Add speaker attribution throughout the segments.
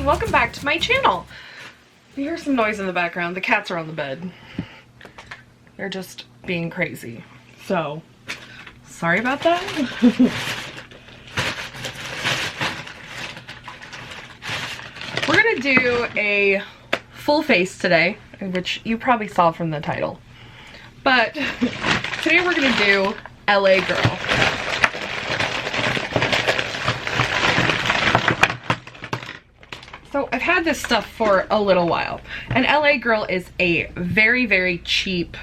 Speaker 1: welcome back to my channel. You hear some noise in the background. The cats are on the bed. They're just being crazy. So, sorry about that. We're gonna do a full face today, which you probably saw from the title. But today we're gonna do LA Girl. So I've had this stuff for a little while, and LA Girl is a very, very cheap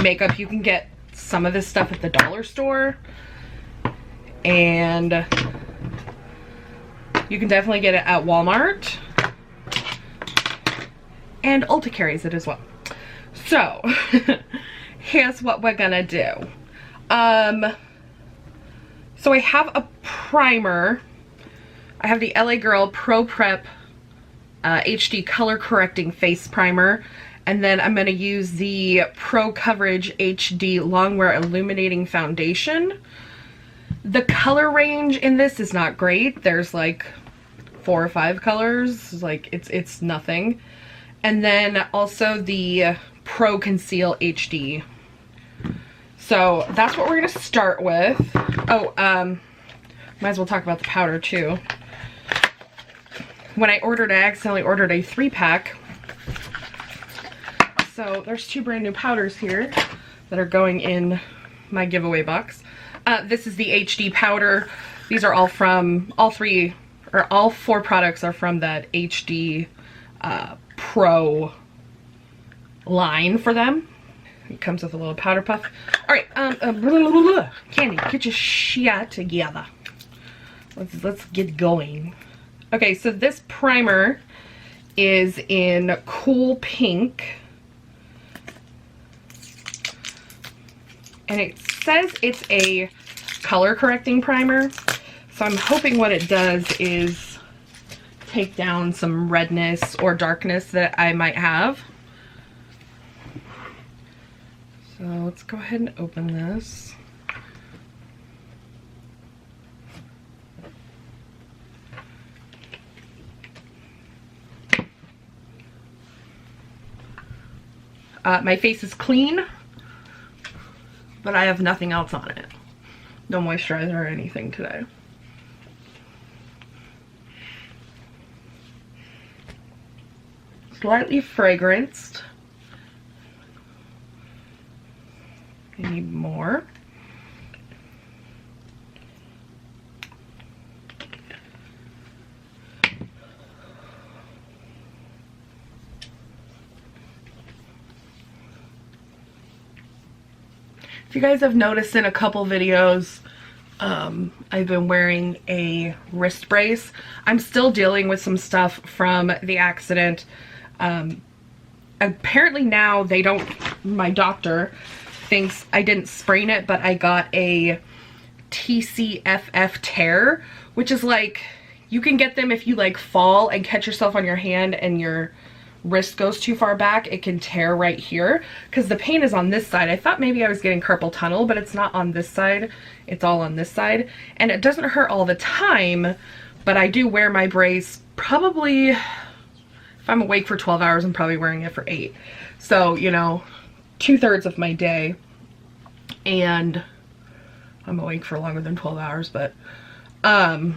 Speaker 1: makeup. You can get some of this stuff at the dollar store, and you can definitely get it at Walmart, and Ulta carries it as well. So here's what we're gonna do. So I have a primer. I have the LA Girl Pro Prep HD Color Correcting Face Primer. And then I'm going to use the Pro Coverage HD Longwear Illuminating Foundation. The color range in this is not great. There's like 4 or 5 colors. Like it's nothing. And then also the Pro Conceal HD. So that's what we're going to start with. Oh, might as well talk about the powder too. When I accidentally ordered a 3-pack. So there's 2 brand new powders here that are going in my giveaway box. This is the HD powder. These are all from, all 4 products are from that HD Pro line for them. It comes with a little powder puff. All right, Kandy, get your shit together. Let's get going. Okay, so this primer is in Cool Pink. And it says it's a color correcting primer. So I'm hoping what it does is take down some redness or darkness that I might have. So let's go ahead and open this. My face is clean, but I have nothing else on it. No moisturizer or anything today. Slightly fragranced. I need more. If you guys have noticed in a couple videos, I've been wearing a wrist brace. I'm still dealing with some stuff from the accident. Apparently now they don't, my doctor thinks I didn't sprain it, but I got a TCFF tear, which is like, you can get them if you like fall and catch yourself on your hand and your wrist goes too far back, it can tear right here because the pain is on this side. I thought maybe I was getting carpal tunnel, but it's not on this side. It's all on this side. And it doesn't hurt all the time, but I do wear my brace probably, if I'm awake for 12 hours, I'm probably wearing it for 8. So, you know, 2/3 of my day. And I'm awake for longer than 12 hours, but, where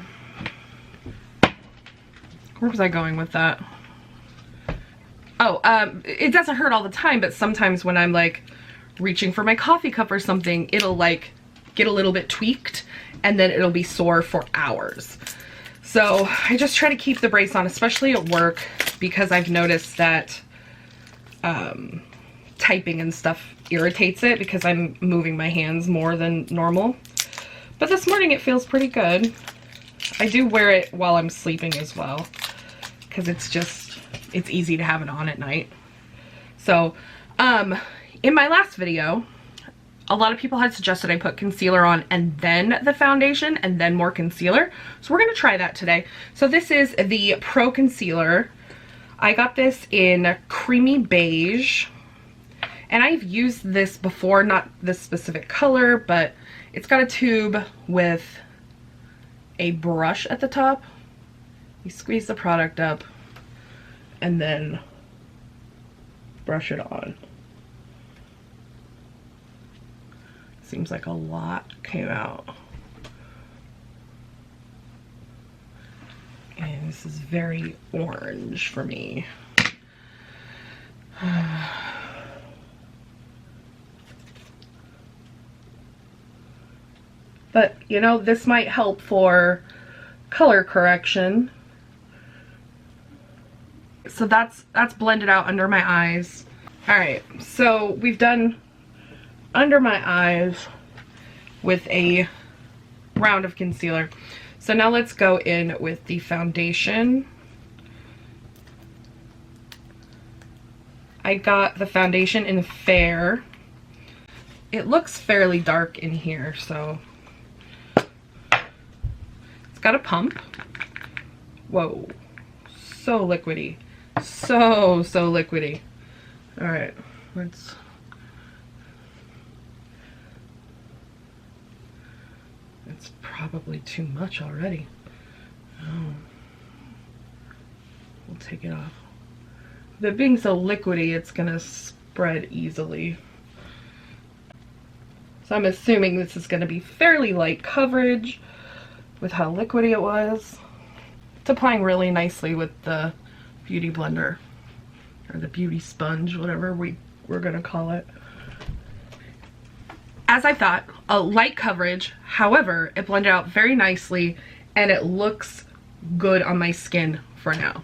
Speaker 1: was I going with that? Oh, it doesn't hurt all the time, but sometimes when I'm like reaching for my coffee cup or something, it'll like get a little bit tweaked and then it'll be sore for hours. So I just try to keep the brace on, especially at work, because I've noticed that typing and stuff irritates it because I'm moving my hands more than normal. But this morning it feels pretty good. I do wear it while I'm sleeping as well because it's easy to have it on at night. So, in my last video, a lot of people had suggested I put concealer on and then the foundation and then more concealer. So we're gonna try that today. So this is the Pro Concealer. I got this in Creamy Beige. And I've used this before, not this specific color, but it's got a tube with a brush at the top. You squeeze the product up and then brush it on. Seems like a lot came out. And this is very orange for me. But, you know, this might help for color correction. So that's blended out under my eyes. Alright, so we've done under my eyes with a round of concealer. So now let's go in with the foundation. I got the foundation in Fair. It looks fairly dark in here, so it's got a pump. Whoa, so liquidy. So liquidy. All right, let's. It's probably too much already. Oh. We'll take it off. But being so liquidy, it's gonna spread easily. So I'm assuming this is gonna be fairly light coverage with how liquidy it was. It's applying really nicely with the beauty blender, or the beauty sponge, whatever we're gonna call it. As I thought, a light coverage, however, it blended out very nicely and it looks good on my skin for now.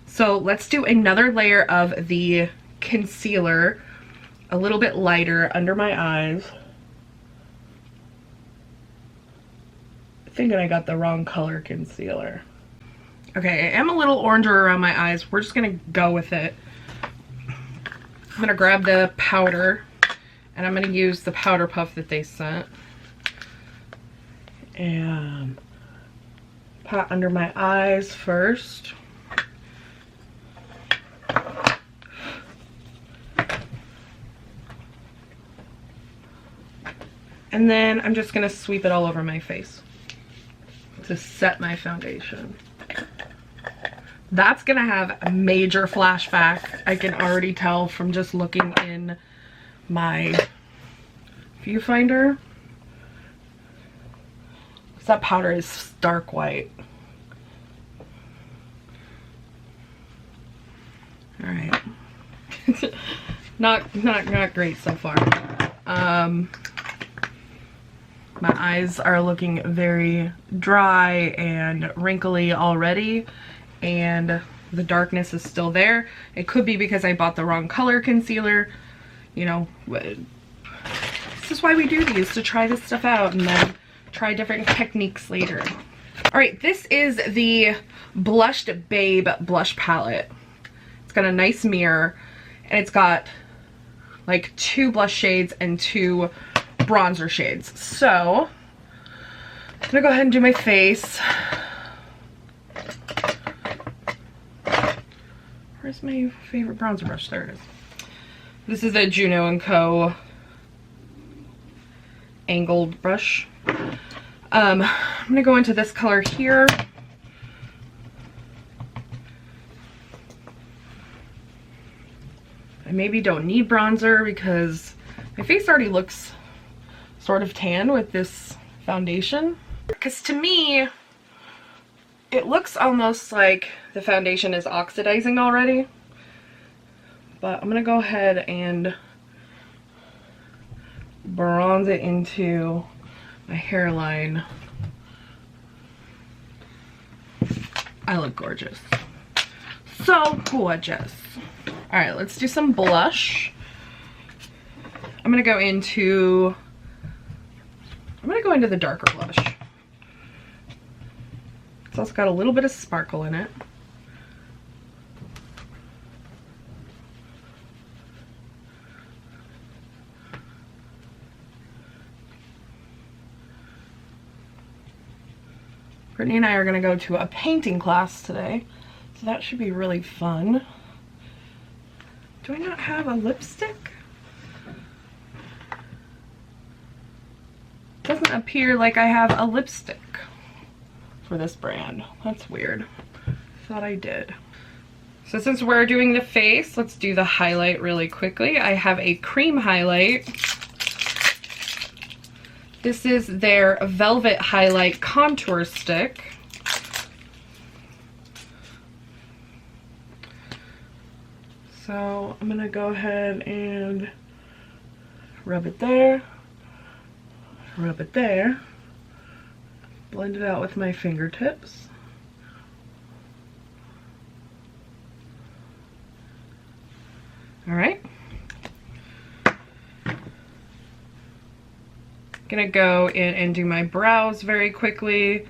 Speaker 1: So let's do another layer of the concealer, a little bit lighter under my eyes. Thinking I got the wrong color concealer. Okay, I am a little oranger around my eyes. We're just gonna go with it. I'm gonna grab the powder and I'm gonna use the powder puff that they sent and pat under my eyes first. And then I'm just gonna sweep it all over my face to set my foundation. That's gonna have a major flashback. I can already tell from just looking in my viewfinder. That powder is stark white. All right. not great so far. My eyes are looking very dry and wrinkly already, and the darkness is still there. It could be because I bought the wrong color concealer. You know, this is why we do these, to try this stuff out and then try different techniques later. All right, this is the Blushed Babe blush palette. It's got a nice mirror and it's got like 2 blush shades and 2 bronzer shades. So I'm gonna go ahead and do my face. Where's my favorite bronzer brush? There it is. This is a Juno & Co. angled brush. I'm gonna go into this color here. I maybe don't need bronzer because my face already looks sort of tan with this foundation. Because to me, it looks almost like the foundation is oxidizing already. But I'm gonna go ahead and bronze it into my hairline. I look gorgeous. So gorgeous. All right, let's do some blush. I'm gonna go into the darker blush. It's also got a little bit of sparkle in it. Brittany and I are going to go to a painting class today, so that should be really fun. Do I not have a lipstick? Doesn't appear like I have a lipstick. for this brand. That's weird. Thought I did. So since we're doing the face, let's do the highlight really quickly. I have a cream highlight. This is their Velvet Highlight Contour Stick. So I'm gonna go ahead and rub it there, rub it there, blend it out with my fingertips. All right. Gonna go in and do my brows very quickly.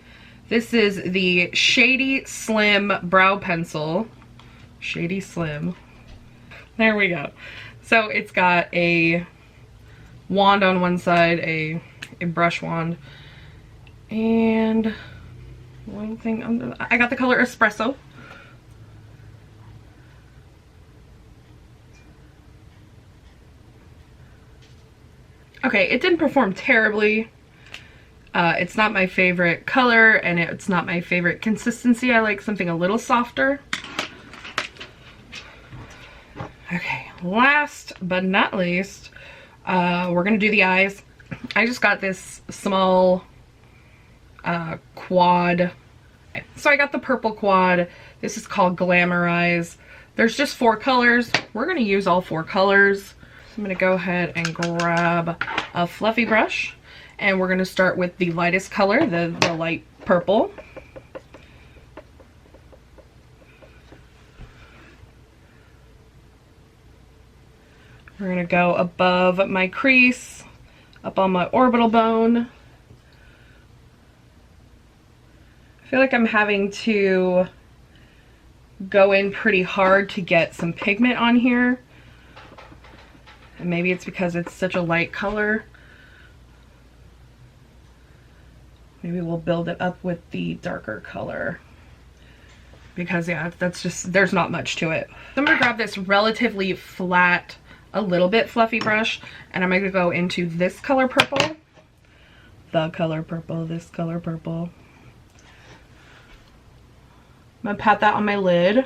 Speaker 1: This is the Shady Slim Brow Pencil. Shady Slim. There we go. So it's got a wand on one side, a brush wand, and one thing, I got the color Espresso. Okay, it didn't perform terribly. It's not my favorite color, and it's not my favorite consistency. I like something a little softer. Okay, last but not least, we're gonna do the eyes. I just got this small quad. So I got the purple quad. This is called Glamour Eyes. There's just 4 colors. We're gonna use all 4 colors. I'm gonna go ahead and grab a fluffy brush, and we're gonna start with the lightest color, the light purple. We're gonna go above my crease, up on my orbital bone. I feel like I'm having to go in pretty hard to get some pigment on here. And maybe it's because it's such a light color. Maybe we'll build it up with the darker color. Because yeah, that's just, there's not much to it. So I'm gonna grab this relatively flat, a little bit fluffy brush, and I'm gonna go into this color purple. The color purple, this color purple. I'm gonna pat that on my lid.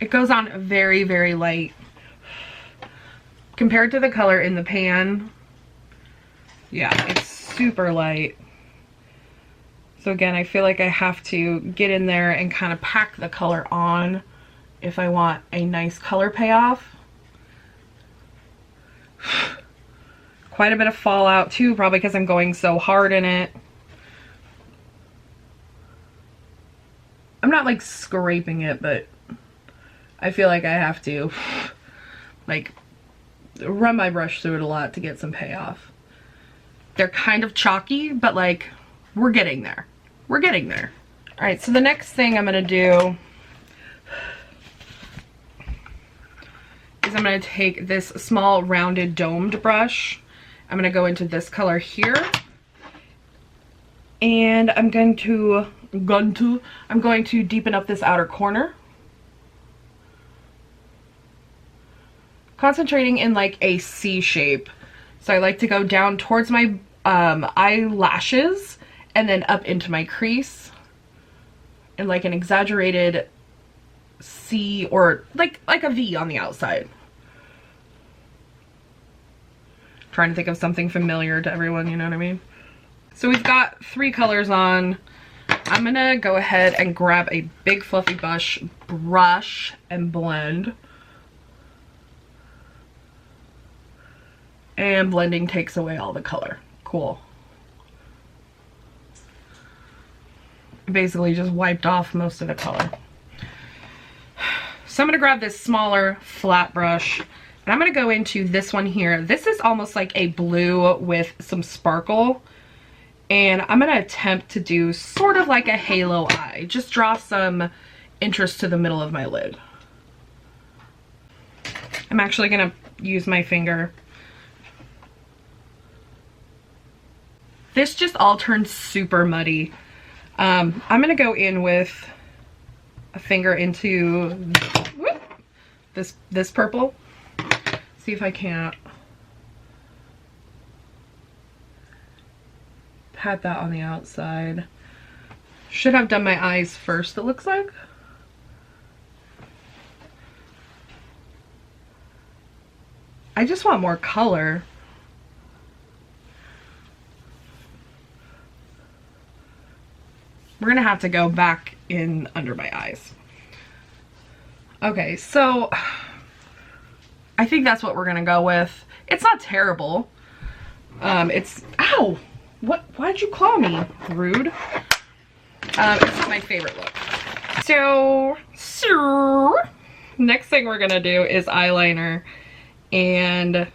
Speaker 1: It goes on very, very light. Compared to the color in the pan, yeah, it's super light. So again, I feel like I have to get in there and kind of pack the color on if I want a nice color payoff. Quite a bit of fallout too, probably because I'm going so hard in it. I'm not like scraping it, but I feel like I have to like run my brush through it a lot to get some payoff. They're kind of chalky, but like we're getting there. We're getting there. All right, so the next thing I'm gonna do is I'm gonna take this small rounded domed brush. I'm gonna go into this color here, and I'm going to deepen up this outer corner. Concentrating in like a C shape. So I like to go down towards my eyelashes and then up into my crease in like an exaggerated C, or like a V on the outside. Trying to think of something familiar to everyone, you know what I mean? So we've got 3 colors on. I'm gonna go ahead and grab a big fluffy brush and blend. And blending takes away all the color. Cool. Basically just wiped off most of the color. So I'm gonna grab this smaller flat brush, and I'm gonna go into this one here. This is almost like a blue with some sparkle. And I'm gonna attempt to do sort of like a halo eye. Just draw some interest to the middle of my lid. I'm actually gonna use my finger. This just all turned super muddy. I'm gonna go in with a finger into this purple. See if I can't pat that on the outside. Should have done my eyes first, it looks like. I just want more color. We're gonna have to go back in under my eyes. Okay, so I think that's what we're gonna go with. It's not terrible. It's, ow! What, why'd you claw me? Rude. It's not my favorite look. So, next thing we're gonna do is eyeliner. And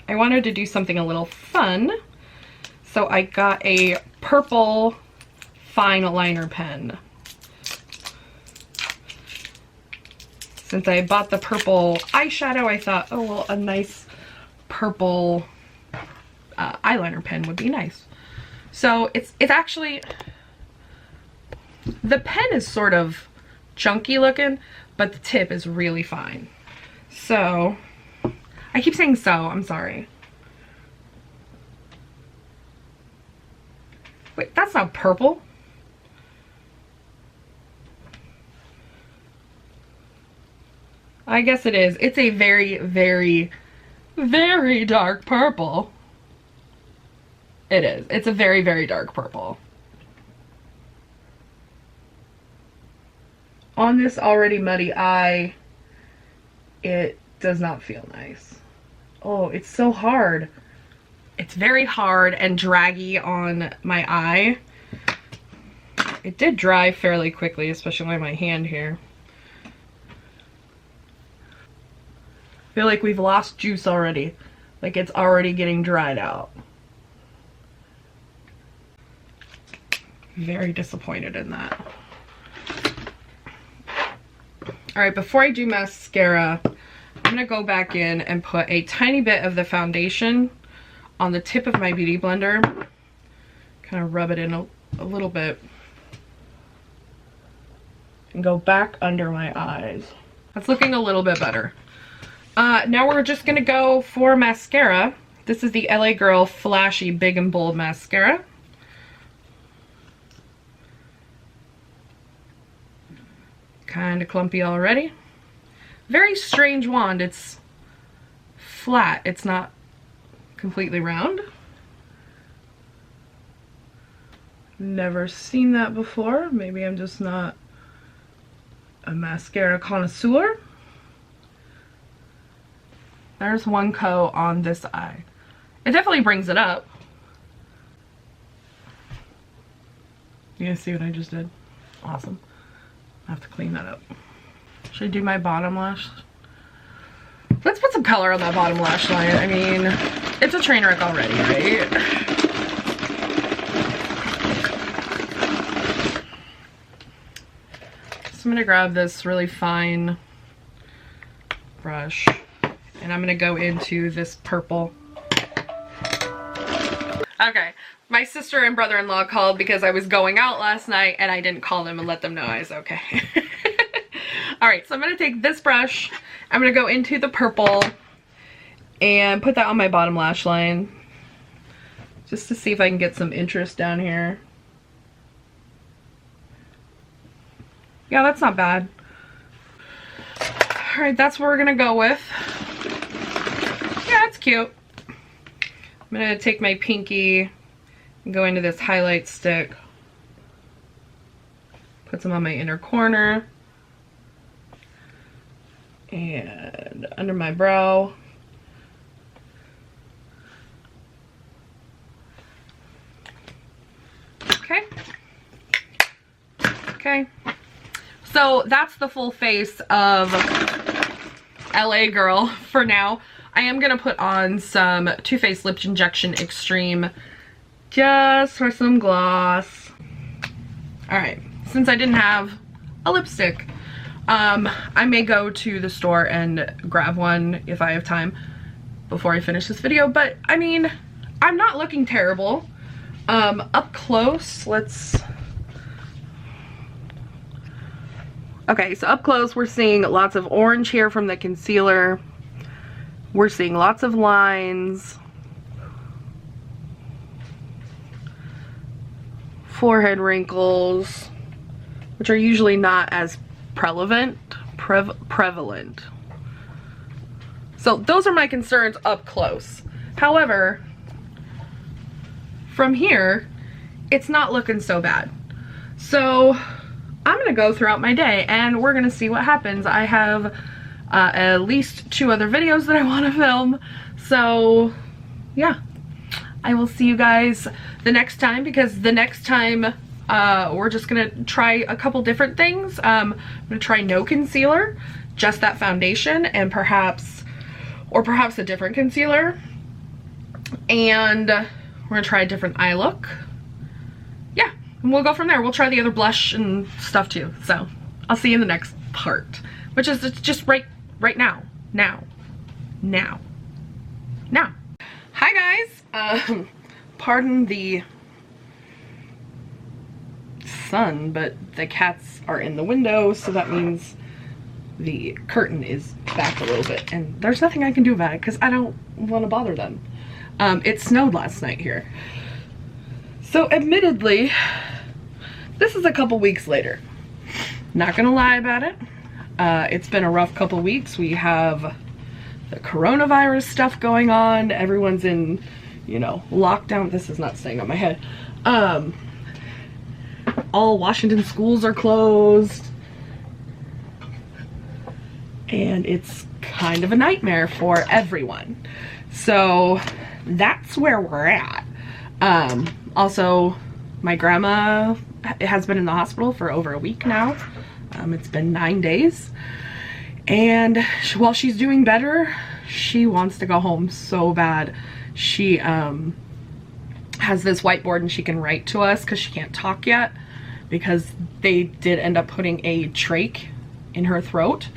Speaker 1: I wanted to do something a little fun. So I got a purple fine liner pen. Since I bought the purple eyeshadow, I thought, oh, well, a nice purple eyeliner pen would be nice. So it's actually, the pen is sort of chunky looking, but the tip is really fine. So, I keep saying so, I'm sorry. Wait, that's not purple. I guess it is. It's a very, very, very dark purple. It is. It's a very, very dark purple. On this already muddy eye, it does not feel nice. Oh, it's so hard. It's very hard and draggy on my eye. It did dry fairly quickly, especially on my hand here. I feel like we've lost juice already. Like it's already getting dried out. Very disappointed in that. Alright, before I do mascara, I'm gonna go back in and put a tiny bit of the foundation on the tip of my beauty blender. Kind of rub it in a little bit. And go back under my eyes. That's looking a little bit better. Now we're just gonna go for mascara. This is the LA Girl Flashy Big and Bold Mascara. Kind of clumpy already. Very strange wand. It's flat. It's not completely round. Never seen that before. Maybe I'm just not a mascara connoisseur. There's one coat on this eye. It definitely brings it up. You guys see what I just did? Awesome. I have to clean that up. Should I do my bottom lash? Let's put some color on that bottom lash line. I mean, it's a train wreck already, right? So I'm gonna grab this really fine brush and I'm gonna go into this purple. Okay, my sister and brother-in-law called because I was going out last night and I didn't call them and let them know I was okay. Alright, so I'm gonna take this brush, I'm gonna go into the purple and put that on my bottom lash line just to see if I can get some interest down here. Yeah, that's not bad. Alright, that's what we're gonna go with. Yeah, that's cute. I'm gonna take my pinky and go into this highlight stick. Put some on my inner corner. And under my brow. Okay. Okay. So that's the full face of LA Girl for now. I am going to put on some Too Faced Lip Injection Extreme just for some gloss. Alright, since I didn't have a lipstick, I may go to the store and grab one if I have time before I finish this video. But, I mean, I'm not looking terrible. Up close, let's... Okay, so up close we're seeing lots of orange here from the concealer. We're seeing lots of lines. forehead wrinkles, which are usually not as prevalent. So those are my concerns up close. However, from here, it's not looking so bad. So I'm gonna go throughout my day and we're gonna see what happens. I have at least 2 other videos that I want to film. So yeah, I will see you guys the next time, because the next time we're just gonna try a couple different things. I'm gonna try no concealer, just that foundation, and perhaps a different concealer. And we're gonna try a different eye look. Yeah, and we'll go from there. We'll try the other blush and stuff too. So I'll see you in the next part, which is just right now. Hi guys. Pardon the sun, but the cats are in the window, so that means the curtain is back a little bit, and there's nothing I can do about it because I don't want to bother them. It snowed last night here, so admittedly this is a couple weeks later. Not gonna lie about it. It's been a rough couple weeks. We have the coronavirus stuff going on. Everyone's in, you know, lockdown. This is not staying on my head. All Washington schools are closed, and it's kind of a nightmare for everyone. So that's where we're at. Also, my grandma has been in the hospital for over a week now. It's been 9 days, and while she's doing better, she wants to go home so bad. She has this whiteboard and she can write to us because she can't talk yet, because they did end up putting a trach in her throat.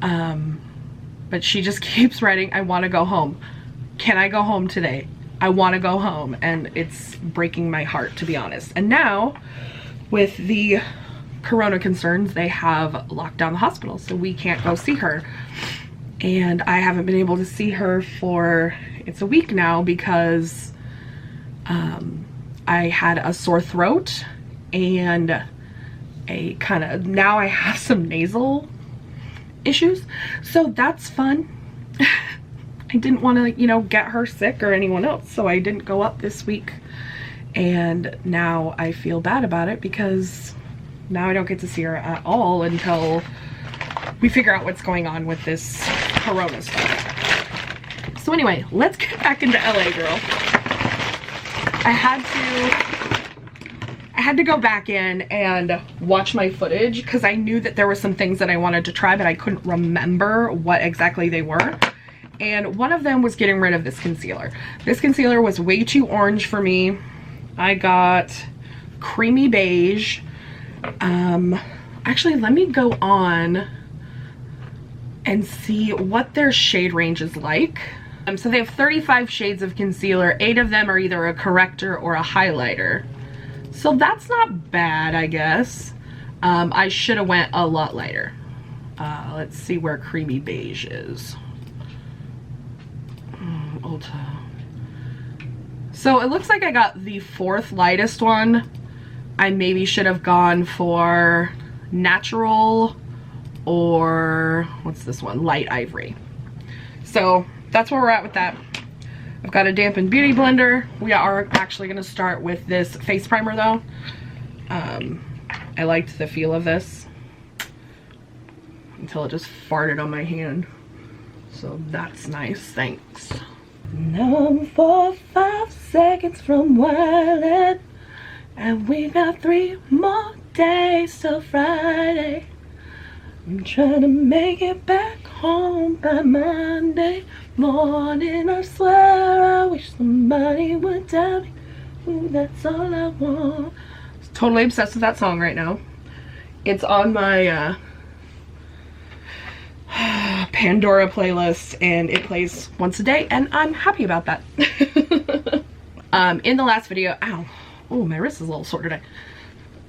Speaker 1: But she just keeps writing, I want to go home. Can I go home today? I want to go home. And it's breaking my heart, to be honest. And now with the corona concerns, they have locked down the hospital, so we can't go see her. And I haven't been able to see her for, it's a week now, because I had a sore throat and a kind of, now I have some nasal issues, so that's fun. I didn't want to, you know, get her sick or anyone else, so I didn't go up this week. And now I feel bad about it, because now I don't get to see her at all until we figure out what's going on with this corona stuff. So anyway, let's get back into LA, girl. I had to go back in and watch my footage, because I knew that there were some things that I wanted to try, but I couldn't remember what exactly they were. And one of them was getting rid of this concealer. This concealer was way too orange for me. I got creamy beige. Actually, let me go on and see what their shade range is like. So they have 35 shades of concealer. 8 of them are either a corrector or a highlighter. So that's not bad, I guess. I should have went a lot lighter. Let's see where creamy beige is. Ulta. So it looks like I got the 4th lightest one. I maybe should have gone for natural, or what's this one? Light ivory. So that's where we're at with that. I've got a dampened beauty blender. We are actually going to start with this face primer though. I liked the feel of this until it just farted on my hand. So that's nice, thanks. Now I'm 4 or 5 seconds from wildin', and we got 3 more days till Friday. I'm trying to make it back home by Monday morning. I swear I wish somebody would tell me, ooh, that's all I want. I'm totally obsessed with that song right now. It's on my Pandora playlist, and it plays once a day, and I'm happy about that. In the last video, ow, oh, my wrist is a little sore today.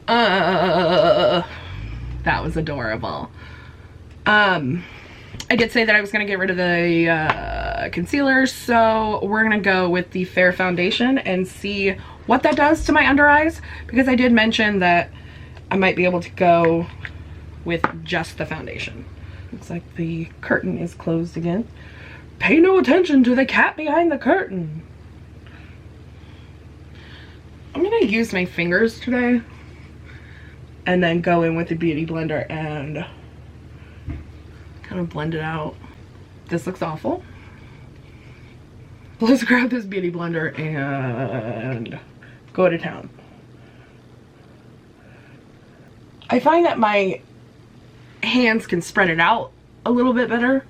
Speaker 1: That was adorable. I did say that I was gonna get rid of the concealer, so we're gonna go with the Fair foundation and see what that does to my under eyes, because I did mention that I might be able to go with just the foundation. Looks like the curtain is closed again. Pay no attention to the cat behind the curtain. I'm gonna use my fingers today and then go in with the beauty blender and kind of blend it out. This looks awful. Let's grab this beauty blender and go to town. I find that my hands can spread it out a little bit better,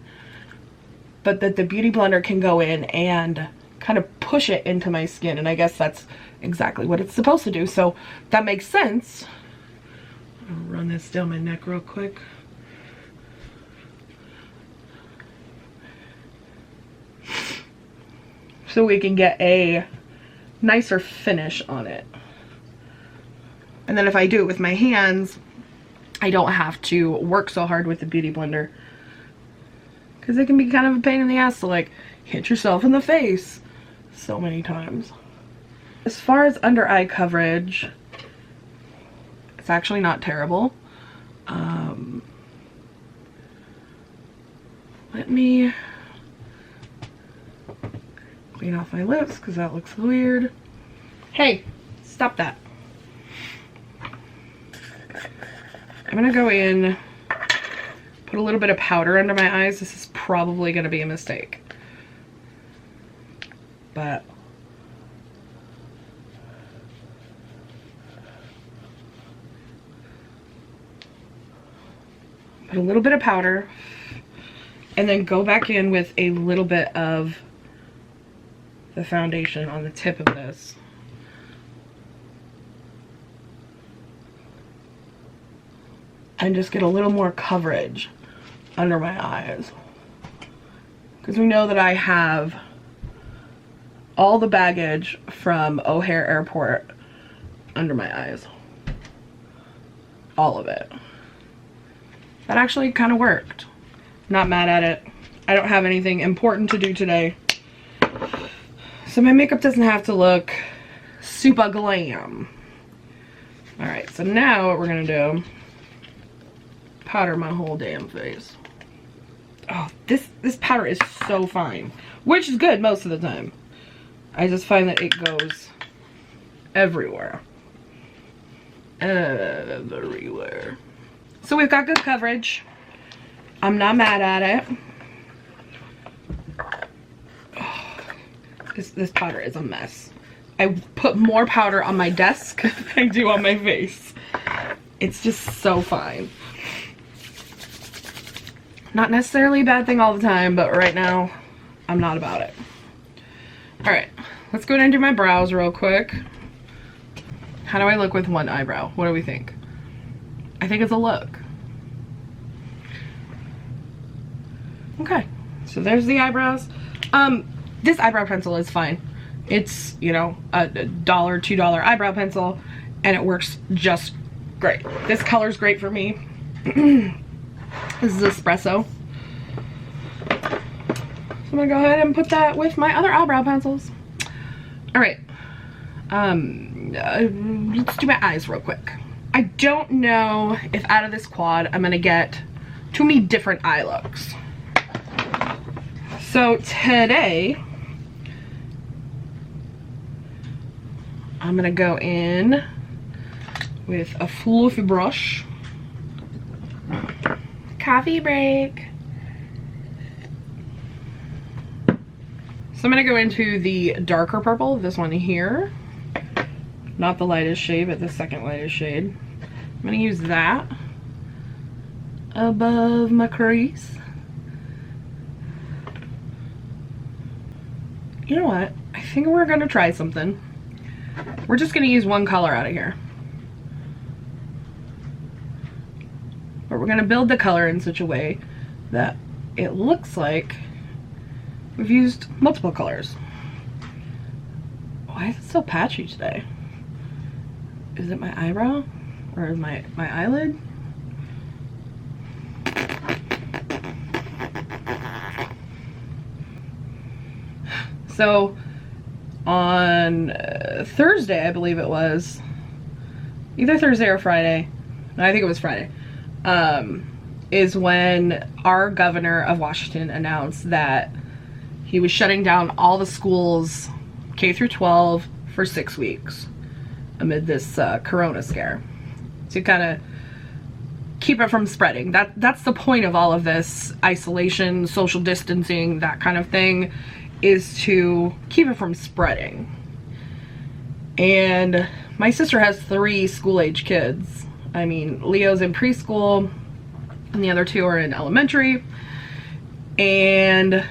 Speaker 1: but that the beauty blender can go in and kind of push it into my skin, and I guess that's exactly what it's supposed to do, so that makes sense. I'll run this down my neck real quick. So we can get a nicer finish on it. And then if I do it with my hands, I don't have to work so hard with the beauty blender, because it can be kind of a pain in the ass to like hit yourself in the face so many times. As far as under eye coverage, it's actually not terrible. Let me clean off my lips because that looks weird. Hey, stop that. I'm gonna go in, put a little bit of powder under my eyes. This is probably gonna be a mistake, but put a little bit of powder and then go back in with a little bit of the foundation on the tip of this. And just get a little more coverage under my eyes. Because we know that I have all the baggage from O'Hare Airport under my eyes. All of it. That actually kind of worked. Not mad at it. I don't have anything important to do today, so my makeup doesn't have to look super glam. Alright, so now what we're gonna do, powder my whole damn face. Oh, this powder is so fine, which is good most of the time. I just find that it goes everywhere. Everywhere. So we've got good coverage. I'm not mad at it. Oh, this powder is a mess. I put more powder on my desk than I do on my face. It's just so fine. Not necessarily a bad thing all the time, but right now, I'm not about it. Alright, let's go down and do my brows real quick. How do I look with one eyebrow? What do we think? I think it's a look. Okay, so there's the eyebrows. This eyebrow pencil is fine. It's, you know, a $1, $2 eyebrow pencil, and it works just great. This color's great for me. This is espresso. So I'm gonna go ahead and put that with my other eyebrow pencils. All right, let's do my eyes real quick. I don't know if out of this quad I'm gonna get too many different eye looks. So today, I'm gonna go in with a fluffy brush. Coffee break. So I'm gonna go into the darker purple, this one here. Not the lightest shade, but the second lightest shade. I'm gonna use that above my crease. You know what? I think we're gonna try something. We're just gonna use one color out of here. But we're gonna build the color in such a way that it looks like we've used multiple colors. Why is it so patchy today? Is it my eyebrow? Or is my eyelid? So on Thursday, I believe it was. Either Thursday or Friday. No, I think it was Friday. Is when our governor of Washington announced that he was shutting down all the schools K through 12 for 6 weeks amid this corona scare, to kind of keep it from spreading. That's the point of all of this isolation, social distancing, that kind of thing, is to keep it from spreading. And my sister has 3 school-age kids. I mean, Leo's in preschool and the other 2 are in elementary, and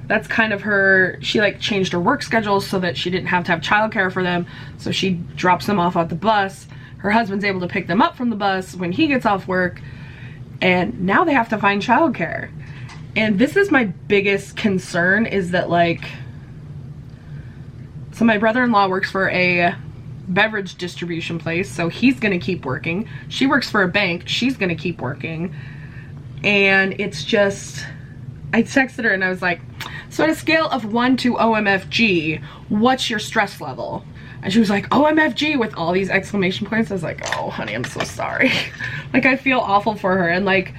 Speaker 1: that's kind of her, she like changed her work schedule so that she didn't have to have childcare for them, so she drops them off at the bus. Her husband's able to pick them up from the bus when he gets off work, and now they have to find childcare. And this is my biggest concern, is that like, so my brother-in-law works for a beverage distribution place, so he's gonna keep working. She works for a bank, she's gonna keep working. And it's just, I texted her and I was like, so on a scale of 1 to OMFG, what's your stress level? And she was like, OMFG, with all these exclamation points. I was like, oh honey, I'm so sorry. Like, I feel awful for her. And like,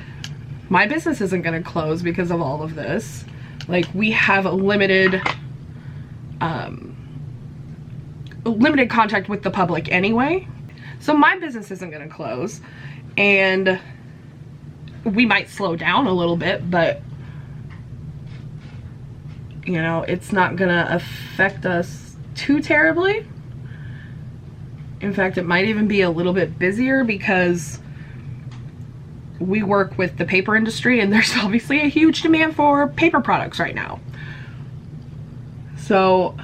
Speaker 1: my business isn't gonna close because of all of this. Like, we have a limited contact with the public anyway, so my business isn't gonna close, and we might slow down a little bit, but you know, it's not gonna affect us too terribly. In fact, it might even be a little bit busier because we work with the paper industry, and there's obviously a huge demand for paper products right now. So,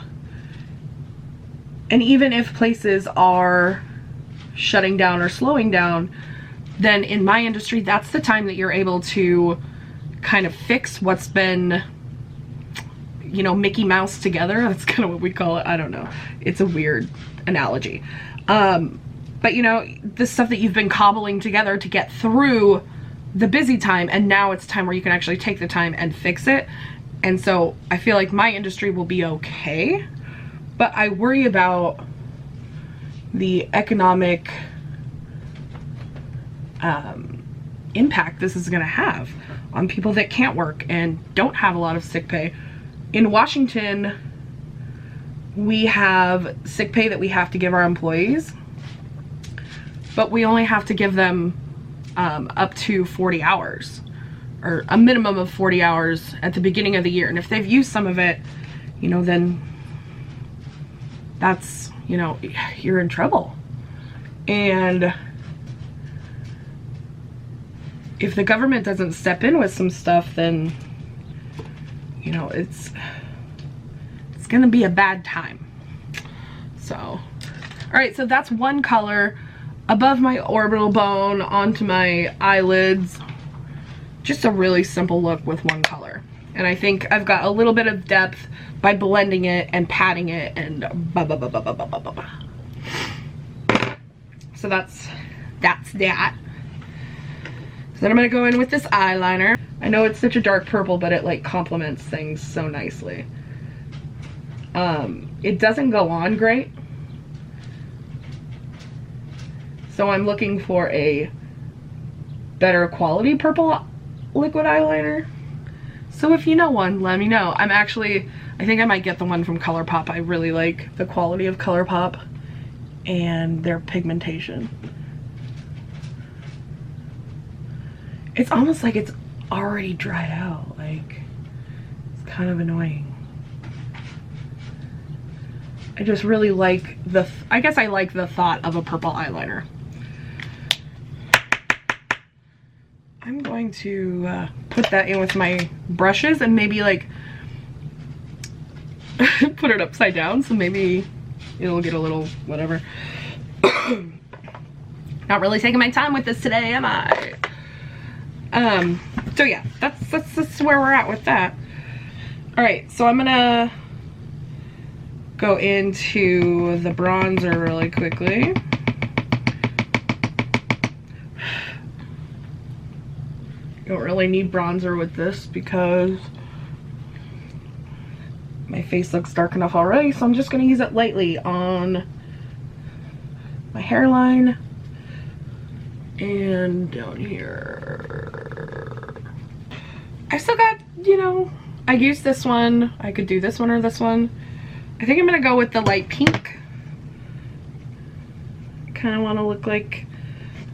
Speaker 1: and even if places are shutting down or slowing down, then in my industry, that's the time that you're able to kind of fix what's been, you know, Mickey Mouse together. That's kind of what we call it. I don't know. It's a weird analogy. But you know, the stuff that you've been cobbling together to get through the busy time, and now it's time where you can actually take the time and fix it. And so I feel like my industry will be okay, but I worry about the economic impact this is gonna have on people that can't work and don't have a lot of sick pay. In Washington, we have sick pay that we have to give our employees, but we only have to give them up to 40 hours, or a minimum of 40 hours at the beginning of the year. And if they've used some of it, you know, then that's, you know, you're in trouble. And if the government doesn't step in with some stuff, then, you know, it's gonna be a bad time. So, all right, so that's one color above my orbital bone onto my eyelids. Just a really simple look with one color. And I think I've got a little bit of depth by blending it and patting it and so that's that. So then I'm gonna go in with this eyeliner. I know it's such a dark purple, but it like complements things so nicely. It doesn't go on great, so I'm looking for a better quality purple liquid eyeliner. So if you know one, let me know. I think I might get the one from ColourPop. I really like the quality of ColourPop and their pigmentation. It's almost like it's already dried out. Like, it's kind of annoying. I just really like I guess I like the thought of a purple eyeliner. I'm going to put that in with my brushes and maybe like put it upside down, so maybe it'll get a little whatever. Not really taking my time with this today, am I? So yeah, that's where we're at with that. All right, so I'm gonna go into the bronzer really quickly. Don't really need bronzer with this because My face looks dark enough already, so I'm just going to use it lightly on my hairline and down here. I still got, you know, I used this one. I could do this one or this one. I think I'm going to go with the light pink. Kind of want to look like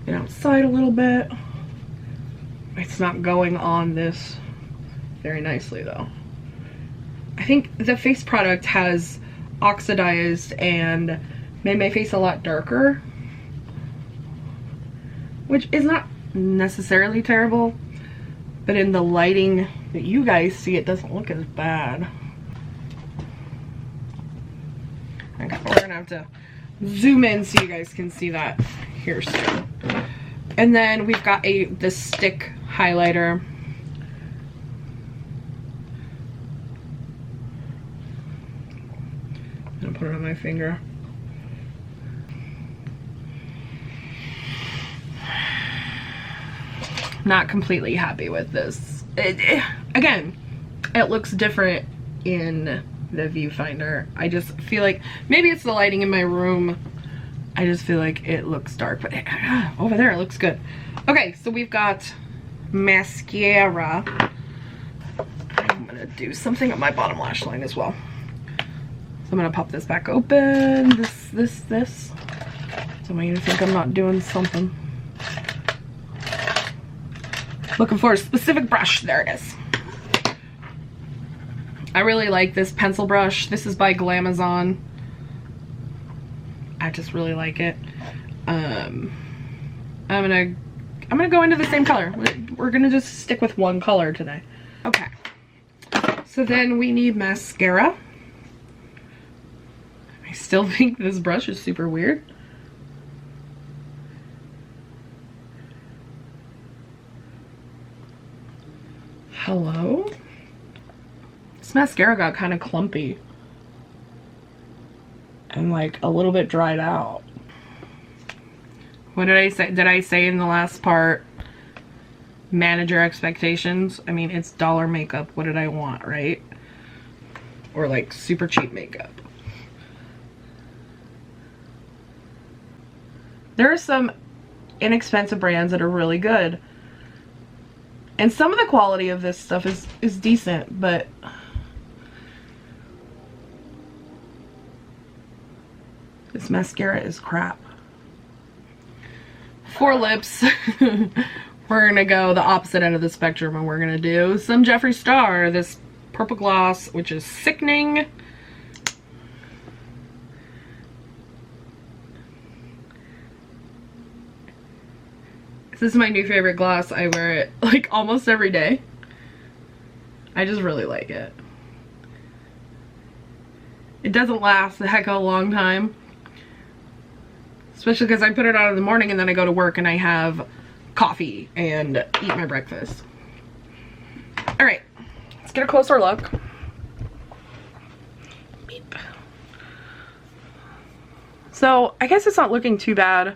Speaker 1: it outside a little bit. It's not going on this very nicely though. I think the face product has oxidized and made my face a lot darker, which is not necessarily terrible, but in the lighting that you guys see, it doesn't look as bad. Okay, we're gonna have to zoom in so you guys can see that here soon. And then we've got this stick highlighter. I'm gonna put it on my finger. Not completely happy with this. Again, it looks different in the viewfinder. I just feel like maybe it's the lighting in my room. I just feel like it looks dark, but over there it looks good. Okay, so we've got mascara. I'm gonna do something on my bottom lash line as well. So I'm gonna pop this back open. This. So I'm gonna think I'm not doing something. Looking for a specific brush. There it is. I really like this pencil brush. This is by Glamazon. I just really like it. I'm gonna go into the same color. We're gonna just stick with one color today. Okay. So then we need mascara. I still think this brush is super weird. Hello? This mascara got kind of clumpy and like a little bit dried out. What did I say? Did I say in the last part, manage your expectations? I mean, it's dollar makeup. What did I want, right? Or like super cheap makeup. There are some inexpensive brands that are really good. And some of the quality of this stuff is decent, but this mascara is crap. For lips, we're gonna go the opposite end of the spectrum and we're gonna do some Jeffree Star, this purple gloss, which is sickening. This is my new favorite gloss. I wear it like almost every day. I just really like it. It doesn't last a heck of a long time. Especially because I put it on in the morning and then I go to work and I have coffee and eat my breakfast. Alright, let's get a closer look. Beep. So I guess it's not looking too bad.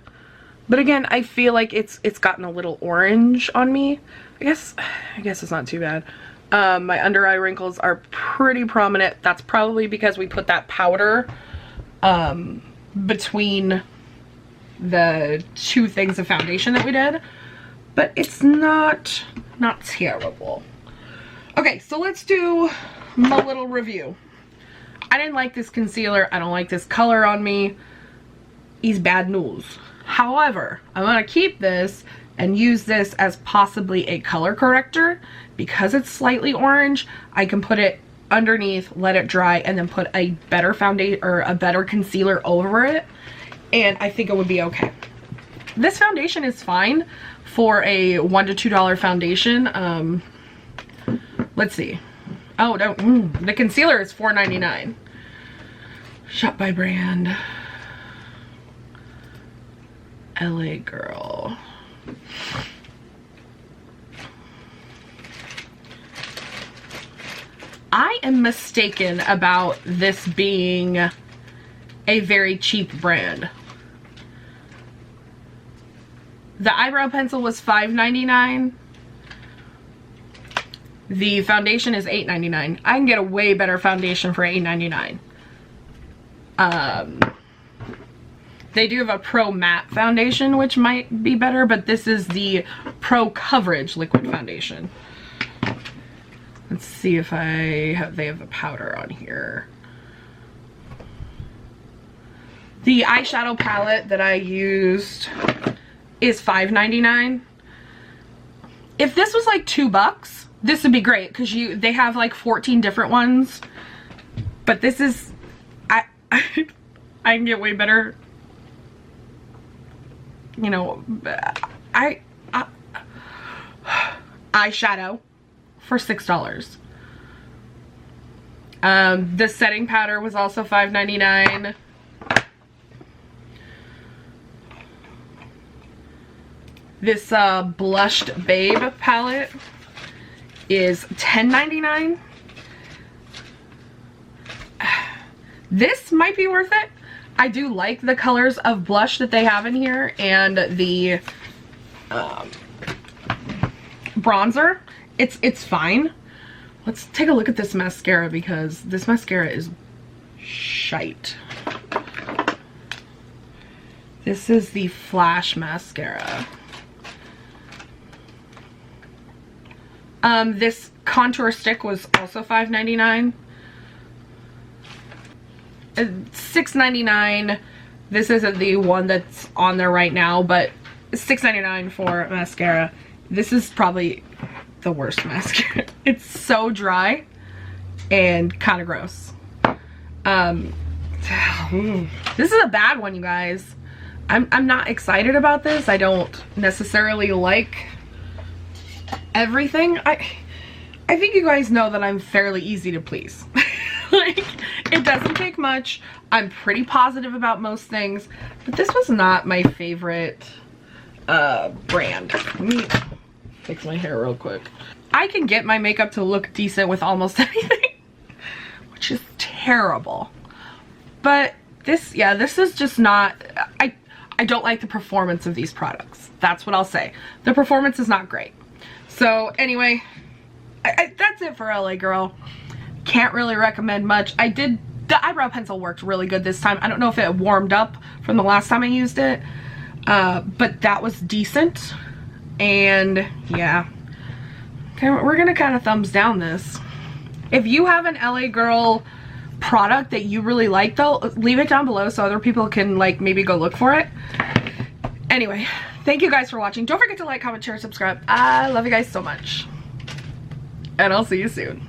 Speaker 1: But again, I feel like it's gotten a little orange on me. I guess it's not too bad. My under eye wrinkles are pretty prominent. That's probably because we put that powder between the two things of foundation that we did. But it's not terrible. Okay, so let's do my little review. I didn't like this concealer. I don't like this color on me. It's bad news. However, I'm going to keep this and use this as possibly a color corrector. Because it's slightly orange, I can put it underneath, let it dry, and then put a better foundation or a better concealer over it. And I think it would be okay. This foundation is fine for a $1 to $2 foundation. Let's see. Oh, the concealer is $4.99. Shop by brand. LA girl. I am mistaken about this being a very cheap brand. The eyebrow pencil was $5.99. The foundation is $8.99. I can get a way better foundation for $8.99. They do have a Pro Matte foundation, which might be better, but this is the Pro Coverage liquid foundation. Let's see if they have the powder on here. The eyeshadow palette that I used is $5.99. If this was like $2, this would be great because they have like 14 different ones. But this is, I can get way better, you know, eyeshadow for $6. The setting powder was also $5.99. This Blushed Babe palette is $10.99. This might be worth it. I do like the colors of blush that they have in here, and the bronzer. It's fine. Let's take a look at this mascara because this mascara is shite. This is the Flash mascara. This contour stick was also $5.99. $6.99. This isn't the one that's on there right now, but $6.99 for mascara. This is probably the worst mascara. It's so dry and kind of gross. This is a bad one, you guys. I'm not excited about this. I don't necessarily like everything. I think you guys know that I'm fairly easy to please. Like, it doesn't take much. I'm pretty positive about most things, but this was not my favorite brand. Let me fix my hair real quick. I can get my makeup to look decent with almost anything, which is terrible. But this, yeah, this is just not, I don't like the performance of these products. That's what I'll say. The performance is not great. So anyway, that's it for LA Girl. Can't really recommend much. The eyebrow pencil worked really good this time. I don't know if it warmed up from the last time I used it, but that was decent. And yeah, okay, we're gonna kind of thumbs down this. If you have an LA Girl product that you really like though, leave it down below so other people can like maybe go look for it. Anyway, thank you guys for watching. Don't forget to like, comment, share, subscribe. I love you guys so much, and I'll see you soon.